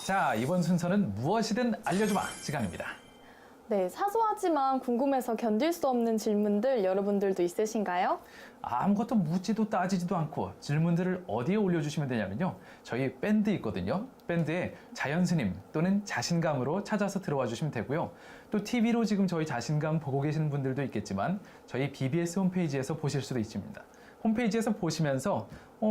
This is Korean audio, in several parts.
자, 이번 순서는 무엇이든 알려주마 시간입니다. 네, 사소하지만 궁금해서 견딜 수 없는 질문들 여러분들도 있으신가요? 아무것도 묻지도 따지지도 않고 질문들을 어디에 올려주시면 되냐면요. 저희 밴드 있거든요. 밴드에 자연스님 또는 자신감으로 찾아서 들어와 주시면 되고요. 또 TV로 지금 저희 자신감 보고 계시는 분들도 있겠지만 저희 BBS 홈페이지에서 보실 수도 있습니다. 홈페이지에서 보시면서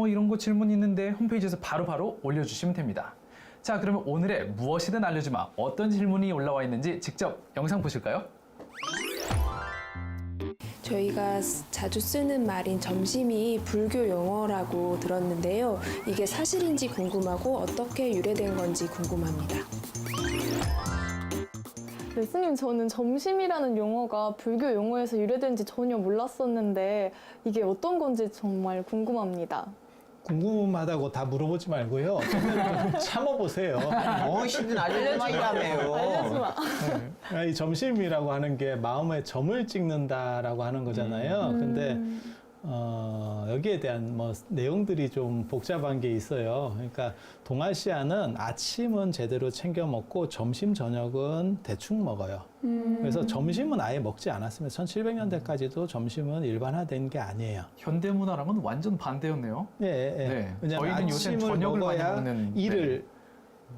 이런 거 질문 있는데 홈페이지에서 바로바로 올려주시면 됩니다. 자, 그러면 오늘의 무엇이든 알려주마 어떤 질문이 올라와 있는지 직접 영상 보실까요? 저희가 자주 쓰는 말인 점심이 불교 용어라고 들었는데요. 이게 사실인지 궁금하고 어떻게 유래된 건지 궁금합니다. 네, 스님, 저는 점심이라는 용어가 불교 용어에서 유래된지 전혀 몰랐었는데 이게 어떤 건지 정말 궁금합니다. 궁금하다고 다 물어보지 말고요. 좀 참아보세요. 무엇이든 알려주마이라며요. 알려주마. 이 점심이라고 하는 게 마음에 점을 찍는다라고 하는 거잖아요. 근데 여기에 대한 내용들이 좀 복잡한 게 있어요. 그러니까 동아시아는 아침은 제대로 챙겨 먹고 점심 저녁은 대충 먹어요. 그래서 점심은 아예 먹지 않았으면 1700년대까지도 점심은 일반화된 게 아니에요. 현대 문화랑은 완전 반대였네요. 예. 네. 왜냐하면 저희는 요새 아침을 저녁을 많이 먹어야 먹는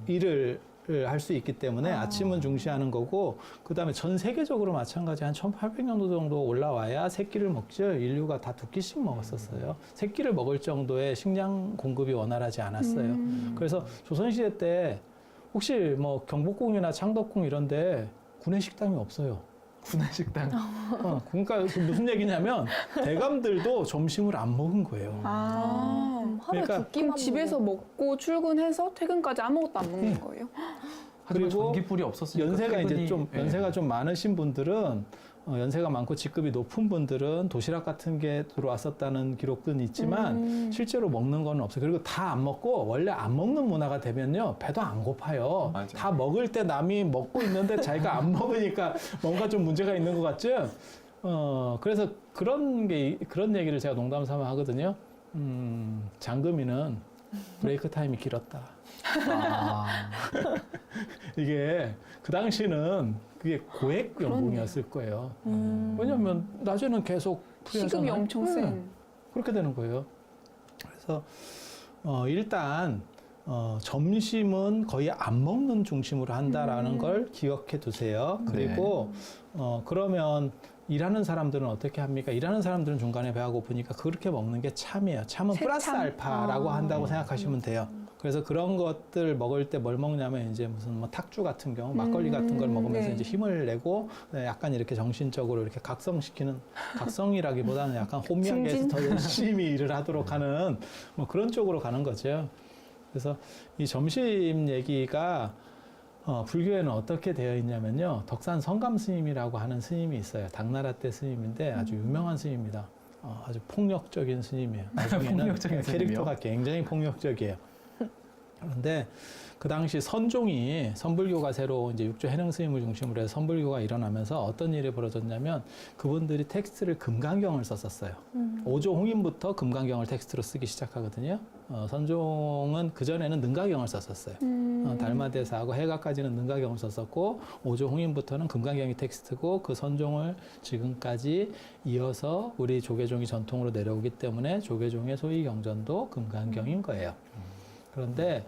일을 할 수 있기 때문에 아침은 중시하는 거고, 그 다음에 전 세계적으로 마찬가지 한 1800년도 정도 올라와야 세 끼를 먹죠. 인류가 다 두 끼씩 먹었었어요. 세 끼를 먹을 정도의 식량 공급이 원활하지 않았어요. 그래서 조선시대 때 혹시 경복궁이나 창덕궁 이런데 구내식당이 없어요. 구내식당. 그러니까 무슨 얘기냐면 대감들도 점심을 안 먹은 거예요. 하루에 그러니까 두 끼만 집에서 먹고 출근해서 퇴근까지 아무것도 안 먹는 거예요? 하지만 그리고 전기불이 없었으니까 연세가 이제 퇴근이, 좀 연세가 좀 많으신 분들은 연세가 많고 직급이 높은 분들은 도시락 같은 게 들어왔었다는 기록은 있지만 실제로 먹는 건 없어요. 그리고 다 안 먹고, 원래 안 먹는 문화가 되면요 배도 안 고파요. 맞아요. 다 먹을 때 남이 먹고 있는데 자기가 안 먹으니까 뭔가 좀 문제가 있는 것 같죠. 그래서 그런 얘기를 제가 농담 삼아 하거든요. 장금이는 브레이크 타임이 길었다. 이게 그 당시는 그게 고액 연봉이었을 거예요. 왜냐면 낮에는 계속 프리하잖아요. 시급이 엄청 센. 그렇게 되는 거예요. 그래서 일단 점심은 거의 안 먹는 중심으로 한다라는 걸 기억해 두세요. 그리고 그러면 일하는 사람들은 어떻게 합니까? 일하는 사람들은 중간에 배가 고프니까 그렇게 먹는 게 참이에요. 참은 플러스 알파라고 한다고 생각하시면 돼요. 그래서 그런 것들 먹을 때 뭘 먹냐면 이제 무슨 탁주 같은 경우, 막걸리 같은 걸 먹으면서 네. 이제 힘을 내고 약간 이렇게 정신적으로 이렇게 각성이라기보다는 약간 혼미하게 더 열심히 일을 하도록 하는 그런 쪽으로 가는 거죠. 그래서 이 점심 얘기가 불교에는 어떻게 되어 있냐면요. 덕산 성감 스님이라고 하는 스님이 있어요. 당나라 때 스님인데 아주 유명한 스님입니다. 아주 폭력적인 스님이에요. 나중에는 폭력적인 캐릭터가 굉장히 폭력적이에요. 그런데 그 당시 선종이, 선불교가 새로 이제 육조 해능 스님을 중심으로 해서 선불교가 일어나면서 어떤 일이 벌어졌냐면 그분들이 텍스트를 금강경을 썼었어요. 오조 홍인부터 금강경을 텍스트로 쓰기 시작하거든요. 선종은 그전에는 능가경을 썼었어요. 달마대사하고 해가까지는 능가경을 썼었고, 오조 홍인부터는 금강경이 텍스트고, 그 선종을 지금까지 이어서 우리 조계종이 전통으로 내려오기 때문에 조계종의 소위 경전도 금강경인 거예요. 그런데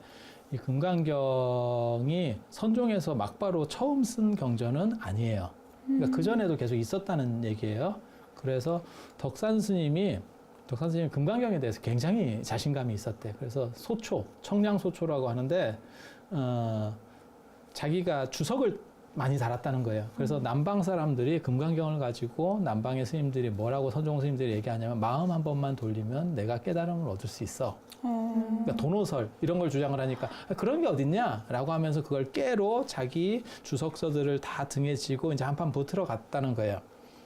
이 금강경이 선종에서 막바로 처음 쓴 경전은 아니에요. 그러니까 그전에도 계속 있었다는 얘기예요. 그래서 덕산 스님이 금강경에 대해서 굉장히 자신감이 있었대. 그래서 청량소초라고 하는데, 자기가 주석을 많이 달았다는 거예요. 그래서 남방 사람들이 금강경을 가지고 남방의 스님들이 뭐라고 선종 스님들이 얘기하냐면, 마음 한 번만 돌리면 내가 깨달음을 얻을 수 있어. 그러니까 도노설 이런 걸 주장을 하니까 그런 게 어딨냐 라고 하면서 그걸 깨로 자기 주석서들을 다 등에 지고 이제 한판 붙으러 갔다는 거예요.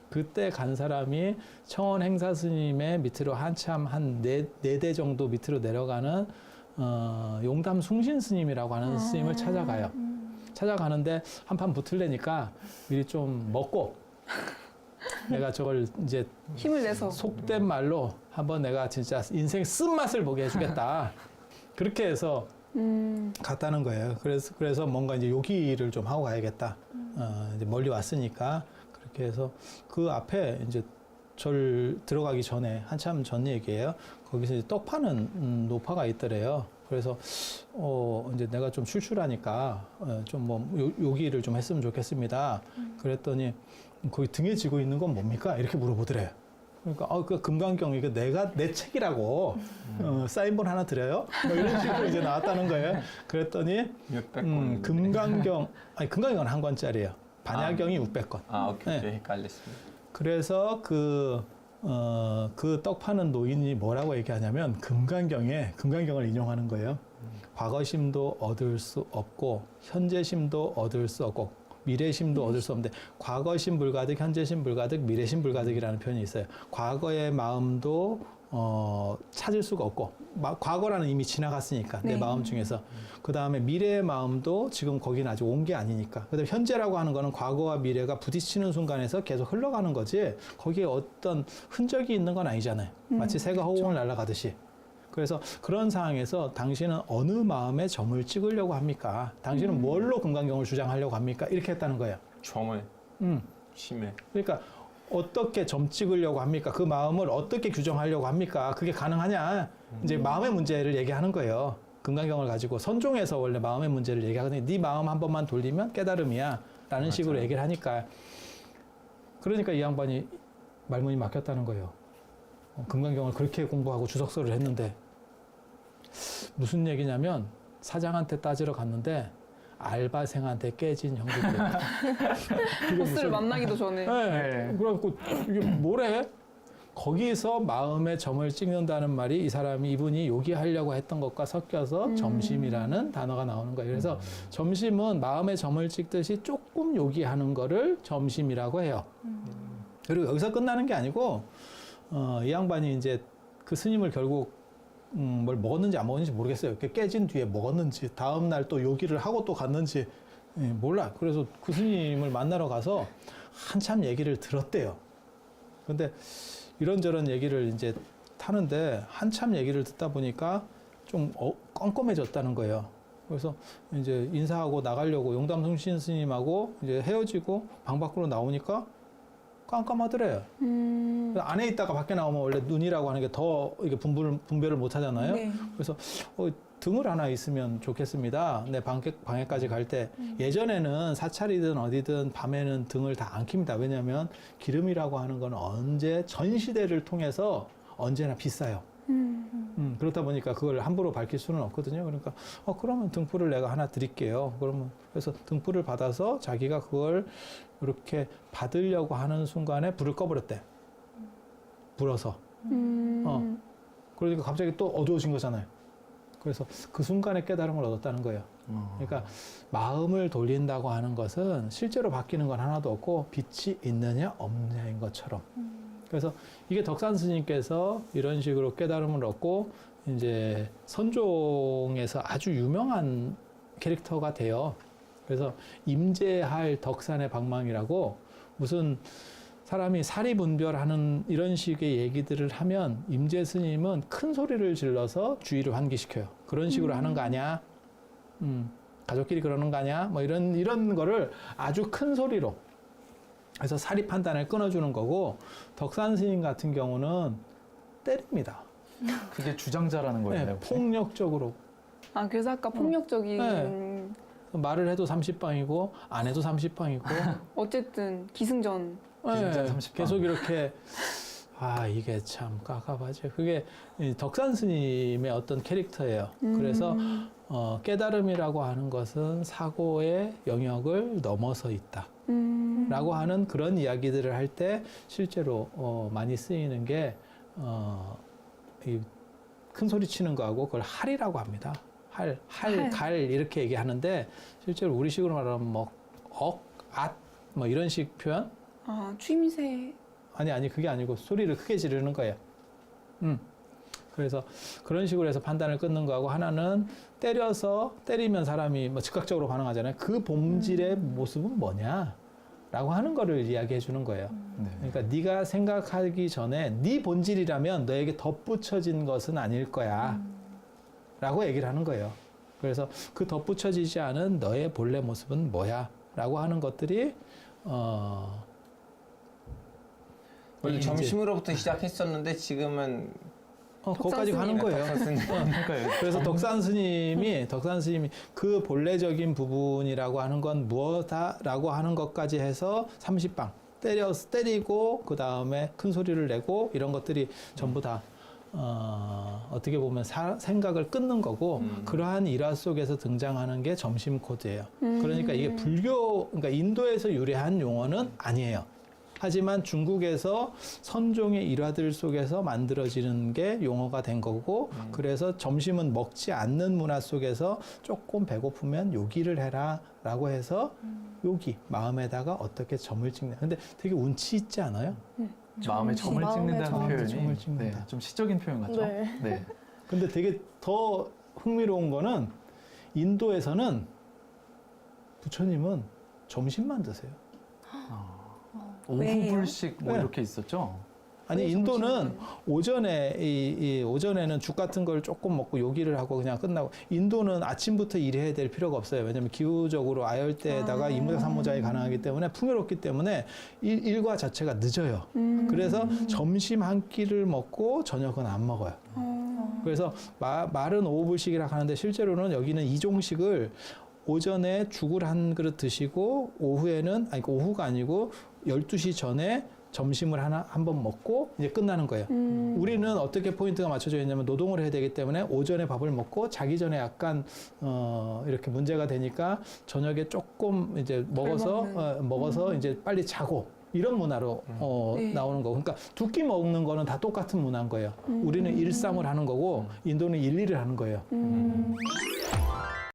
그때 간 사람이 청원 행사 스님의 밑으로 한참 한 네 대 정도 밑으로 내려가는 용담 숭신 스님이라고 하는 스님을 찾아가요. 찾아가는데 한 판 붙을래니까 미리 좀 먹고 내가 저걸 이제 힘을 내서. 속된 말로 한번 내가 진짜 인생 쓴맛을 보게 해주겠다. 그렇게 해서 갔다는 거예요. 그래서 뭔가 이제 요기를 좀 하고 가야겠다. 이제 멀리 왔으니까 그렇게 해서 그 앞에 이제 절 들어가기 전에 한참 전 얘기예요. 거기서 이제 떡 파는 노파가 있더래요. 그래서 이제 내가 좀 출출하니까 좀 뭐 요기를 좀 했으면 좋겠습니다. 그랬더니 거기 등에 지고 있는 건 뭡니까? 이렇게 물어보더래요. 그러니까 그 금강경 이거 내 책이라고 사인본 하나 드려요? 뭐 이런 식으로 이제 나왔다는 거예요. 그랬더니 금강경 금강경은 한 권짜리예요. 반야경이 600권. 오케이. 네. 헷갈렸습니다. 그래서 그 떡 파는 노인이 뭐라고 얘기하냐면 금강경을 인용하는 거예요. 과거심도 얻을 수 없고 현재심도 얻을 수 없고 미래심도 얻을 수 없는데 과거심 불가득, 현재심 불가득, 미래심 불가득이라는 표현이 있어요. 과거의 마음도 찾을 수가 없고 과거라는 이미 지나갔으니까 내 네. 마음 중에서 그 다음에 미래의 마음도 지금 거기는 아직 온 게 아니니까 그다음에 현재라고 하는 거는 과거와 미래가 부딪히는 순간에서 계속 흘러가는 거지 거기에 어떤 흔적이 있는 건 아니잖아요. 마치 새가 허공을 날아가듯이. 그래서 그런 상황에서 당신은 어느 마음에 점을 찍으려고 합니까? 당신은 뭘로 금강경을 주장하려고 합니까? 이렇게 했다는 거예요. 점을 심해. 그러니까 어떻게 점 찍으려고 합니까? 그 마음을 어떻게 규정하려고 합니까? 그게 가능하냐? 이제 마음의 문제를 얘기하는 거예요. 금강경을 가지고 선종에서 원래 마음의 문제를 얘기하거든요. 네 마음 한 번만 돌리면 깨달음이야. 라는 식으로 얘기를 하니까. 그러니까 이 양반이 말문이 막혔다는 거예요. 금강경을 그렇게 공부하고 주석서를 했는데 무슨 얘기냐면 사장한테 따지러 갔는데 알바생한테 깨진 형들. 보스를 만나기도 전에. 네. 그래갖고 이게 뭐래? 거기서 마음의 점을 찍는다는 말이 이분이 요기하려고 했던 것과 섞여서 점심이라는 단어가 나오는 거예요. 그래서 점심은 마음의 점을 찍듯이 조금 요기하는 거를 점심이라고 해요. 그리고 여기서 끝나는 게 아니고 이 양반이 이제 그 스님을 결국 뭘 먹었는지 안 먹었는지 모르겠어요. 깨진 뒤에 먹었는지 다음 날 또 요기를 하고 또 갔는지 몰라. 그래서 그 스님을 만나러 가서 한참 얘기를 들었대요. 근데 이런저런 얘기를 이제 타는데 한참 얘기를 듣다 보니까 좀 껌껌해졌다는 거예요. 그래서 이제 인사하고 나가려고 용담성신 스님하고 이제 헤어지고 방 밖으로 나오니까 깜깜하더래요. 안에 있다가 밖에 나오면 원래 눈이라고 하는 게 더 이게 분별을 못 하잖아요. 네. 그래서 등을 하나 있으면 좋겠습니다. 내 방에까지 갈 때 예전에는 사찰이든 어디든 밤에는 등을 다 안 킵니다. 왜냐하면 기름이라고 하는 건 언제 전 시대를 통해서 언제나 비싸요. 그렇다 보니까 그걸 함부로 밝힐 수는 없거든요. 그러니까 그러면 등불을 내가 하나 드릴게요. 그래서 등불을 받아서 자기가 그걸 이렇게 받으려고 하는 순간에 불을 꺼버렸대. 불어서. 그러니까 갑자기 또 어두워진 거잖아요. 그래서 그 순간에 깨달음을 얻었다는 거예요. 그러니까 마음을 돌린다고 하는 것은 실제로 바뀌는 건 하나도 없고 빛이 있느냐 없느냐인 것처럼. 그래서 이게 덕산 스님께서 이런 식으로 깨달음을 얻고 이제 선종에서 아주 유명한 캐릭터가 돼요. 그래서 임재할 덕산의 방망이라고 무슨 사람이 사리분별하는 이런 식의 얘기들을 하면 임재 스님은 큰 소리를 질러서 주의를 환기시켜요. 그런 식으로 하는 거 아니야? 가족끼리 그러는 거 아니야? 뭐 이런 거를 아주 큰 소리로 해서 사리 판단을 끊어주는 거고 덕산 스님 같은 경우는 때립니다. 그게 주장자라는 거예요. 네, 폭력적으로. 그래서 아까 폭력적인. 네. 말을 해도 30방이고 안 해도 30방이고 어쨌든 기승전. 기승전 30방. 계속 이렇게 이게 참 깝깝하죠. 그게 이 덕산 스님의 어떤 캐릭터예요. 그래서 깨달음이라고 하는 것은 사고의 영역을 넘어서 있다. 라고 하는 그런 이야기들을 할 때 실제로 많이 쓰이는 게 큰 소리 치는 거하고 그걸 할이라고 합니다. 갈 이렇게 얘기하는데 실제로 우리식으로 말하면 뭐 뭐 이런 식 표현? 추임새. 아니 그게 아니고 소리를 크게 지르는 거예요. 그래서 그런 식으로 해서 판단을 끊는 거하고 하나는 때리면 사람이 뭐 즉각적으로 반응하잖아요. 그 본질의 모습은 뭐냐? 라고 하는 거를 이야기해 주는 거예요. 네. 그러니까 네가 생각하기 전에 네 본질이라면 너에게 덧붙여진 것은 아닐 거야. 라고 얘기를 하는 거예요. 그래서 그 덧붙여지지 않은 너의 본래 모습은 뭐야? 라고 하는 것들이 원래 이제- 점심으로부터 시작했었는데 지금은 거기까지 가는 거예요. 그러니까요. 그래서 덕산 스님이 그 본래적인 부분이라고 하는 건 무엇이라고 하는 것까지 해서 30방 때리고 그 다음에 큰 소리를 내고 이런 것들이 전부 다 어떻게 보면 생각을 끊는 거고 그러한 일화 속에서 등장하는 게 점심 코드예요. 그러니까 이게 그러니까 인도에서 유래한 용어는 아니에요. 하지만 중국에서 선종의 일화들 속에서 만들어지는 게 용어가 된 거고 그래서 점심은 먹지 않는 문화 속에서 조금 배고프면 요기를 해라 라고 해서 요기, 마음에다가 어떻게 점을 찍냐. 근데 되게 운치 있지 않아요? 마음에 점을 마음에 찍는다는 점을 표현이 점을 찍는다. 네, 좀 시적인 표현 같죠? 네. 네. 근데 되게 더 흥미로운 거는 인도에서는 부처님은 점심만 드세요. 오후 왜요? 불식 뭐 네. 이렇게 있었죠? 아니 왜 인도는 오전에 오전에는 죽 같은 걸 조금 먹고 요기를 하고 그냥 끝나고 인도는 아침부터 일해야 될 필요가 없어요. 왜냐하면 기후적으로 아열대에다가 이무작 산모작이 가능하기 때문에 풍요롭기 때문에 일과 자체가 늦어요. 그래서 점심 한 끼를 먹고 저녁은 안 먹어요. 그래서 말은 오후 불식이라고 하는데 실제로는 여기는 이종식을 오전에 죽을 한 그릇 드시고 오후에는 오후가 아니고 12시 전에 점심을 한 번 먹고 이제 끝나는 거예요. 우리는 어떻게 포인트가 맞춰져 있냐면 노동을 해야 되기 때문에 오전에 밥을 먹고 자기 전에 약간 이렇게 문제가 되니까 저녁에 조금 이제 먹어서 이제 빨리 자고 이런 문화로 나오는 거. 그러니까 두 끼 먹는 거는 다 똑같은 문화인 거예요. 우리는 1-3을 하는 거고 인도는 1-2를 하는 거예요.